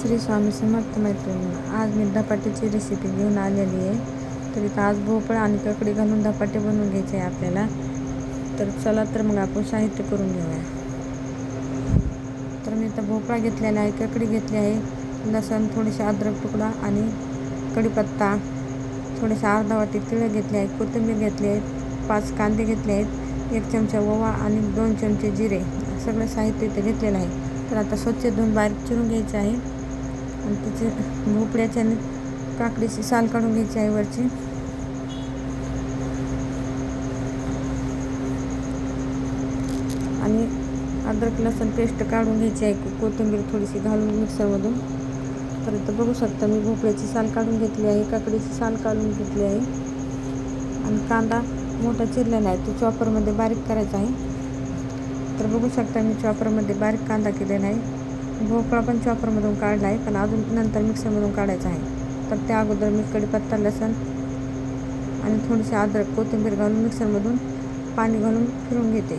श्री स्वामी समर्थ मैत्रिणी, आज मी धपाट्याची रेसिपी घेऊन आलेली आहे। तर इथं आज भोपळा आणि ककडी घालून धपाटे बनवून घ्यायचे आहे आपल्याला। तर चला तर मग आपण साहित्य करून घेऊया। तर मी इथं भोपळा घेतलेला आहे, ककडी घेतली आहे, लसण, थोडीशी अद्रक तुकडा आणि कढीपत्ता, थोडेसे अर्धा वाटी तिळ घेतले आहे, कोथिंबीर घेतली आहे, 5 कांदे घेतले आहेत, 1 चमचा ओवा आणि 2 चमचे जिरे, सगळं साहित्य इथे घेतलेलं आहे। तर आता स्वच्छ धुवून बारीक चिरून घ्यायचे आहे आणि त्याचे भोपळ्याची आणि काकडीची साल काढून घ्यायची आहे वरची। आणि अद्रक लसूण पेस्ट काढून घ्यायची आहे, कोथिंबीर थोडीशी घालून मिक्सरमधून। तर इथं बघू शकता मी भोपळ्याची साल काढून घेतली आहे, काकडीची साल काढून घेतली आहे आणि कांदा मोठा चिरलेला आहे, तो चॉपरमध्ये बारीक करायचा आहे। तर बघू शकता मी चॉपरमध्ये बारीक कांदा केलेला आहे। भोपळा पण चॉपरमधून काढला आहे, पण अजून नंतर मिक्सरमधून काढायचा आहे। तर त्या अगोदर मी कढीपत्ता, लसण आणि थोडीशी अद्रक, कोथिंबीर घालून मिक्सरमधून पाणी घालून फिरून घेते।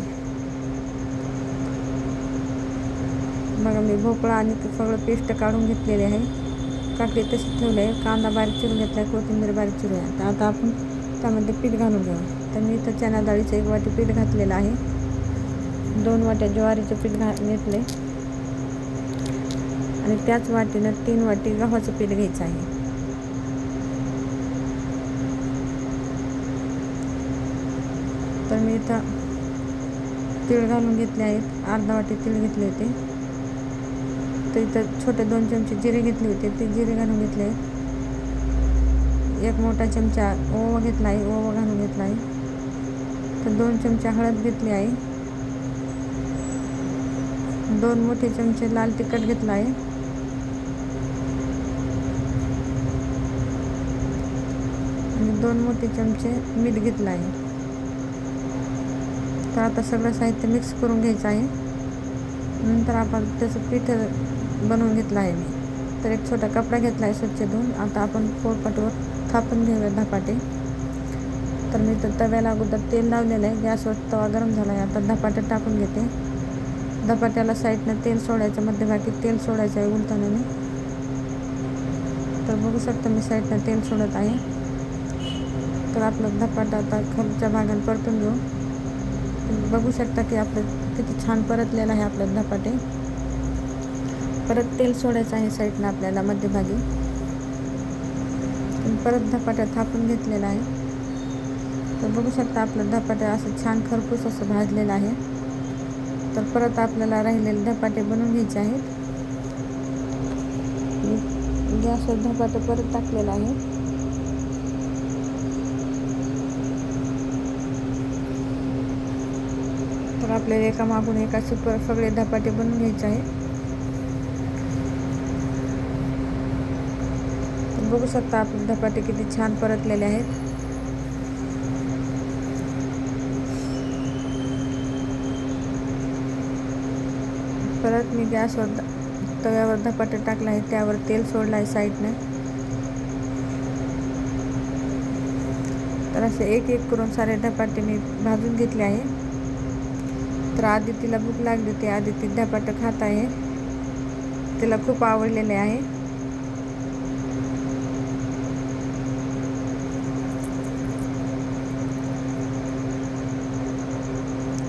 बघा मी भोपळा आणि सगळं पेस्ट काढून घेतलेली आहे, काकडी तशी ठेवली आहे, कांदा बारीक चिरून घेतला आहे, कोथिंबीर बारीक चिरून आहे। तर आता आपण त्यामध्ये पीठ घालून घेऊ। तर मी इथं चणा डाळीचं 1 वाटी पीठ घातलेलं आहे, 2 वाट्या ज्वारीचं पीठ घेतले आणि त्याच वाटीनं 3 वाटी गव्हाचं पीठ घ्यायचं आहे। तर मी इथं तीळ घालून घेतले आहेत, अर्धा वाटी तीळ घेतले होते। तर इथं छोटे 2 चमचे जिरे घेतले होते, ते जिरे घालून घेतले। 1 मोठा चमचा ओवा घेतला आहे, ओवा घालून घेतला आहे। तर 2 चमचे हळद घेतली आहे, 2 मोठे चमचे लाल तिखट घेतला आहे आणि 2 मोठे चमचे मीठ घेतलं आहे। तर आता सगळं साहित्य मिक्स करून घ्यायचं आहे। नंतर आपण त्याचं पीठ बनवून घेतलं आहे मी। तर एक छोटा कपडा घेतला आहे स्वच्छ धुवून। आता आपण पोळपाटवर थापून घेऊया धपाटे। तर मी तर तव्याला अगोदर तेल लावलेलं आहे, गॅसवर तवा गरम झाला आहे। आता धपाटे टाकून घेते। धपाट्याला साईडनं तेल सोडायचं, मध्यभागी तेल सोडायचं आहे उलटण्याने। तर बघू शकता मी साईडनं तेल सोडत आहे। तर आपलं धपाटा आता खालच्या भागाने परतून घेऊ। बघू शकता की आपलं किती छान परतलेलं आहे आपलं धपाटे। परत तेल सोडायचं आहे साईडनं आपल्याला मध्यभागी। परत धपाटा थापून घेतलेला आहे। तर बघू शकता आपलं धपाटे असं छान खरपूस असं भाजलेलं आहे। तर परत आपल्याला राहिलेले धपाटे बनवून घ्यायचे आहेत। गॅसवर धपाटे परत टाकलेला आहे। तर आपल्याला एका मागून एक असे सगळे धपाटे बनवून घ्यायचे आहेत। तर बघू शकता आपले धपाटे किती छान परतलेले आहेत। परत मी गॅसवर तव्यावर धपाटे टाकला आहे, त्यावर तेल सोडलं आहे साईडने। तर असे एक एक करून सारे धपाटे मी भाजून घेतले आहे। तर आधी तिला भूक लागली होती, आधी ती धपाटे खात आहे, तिला खूप आवडलेले आहे।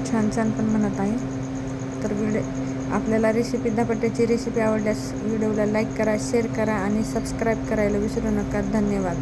छान छान पण म्हणत आहे। तर आपल्याला धपाट्याची रेसिपी आवडल्यास व्हिडिओला लाईक करा, शेअर करा आणि सबस्क्राईब करायला विसरू नका। धन्यवाद।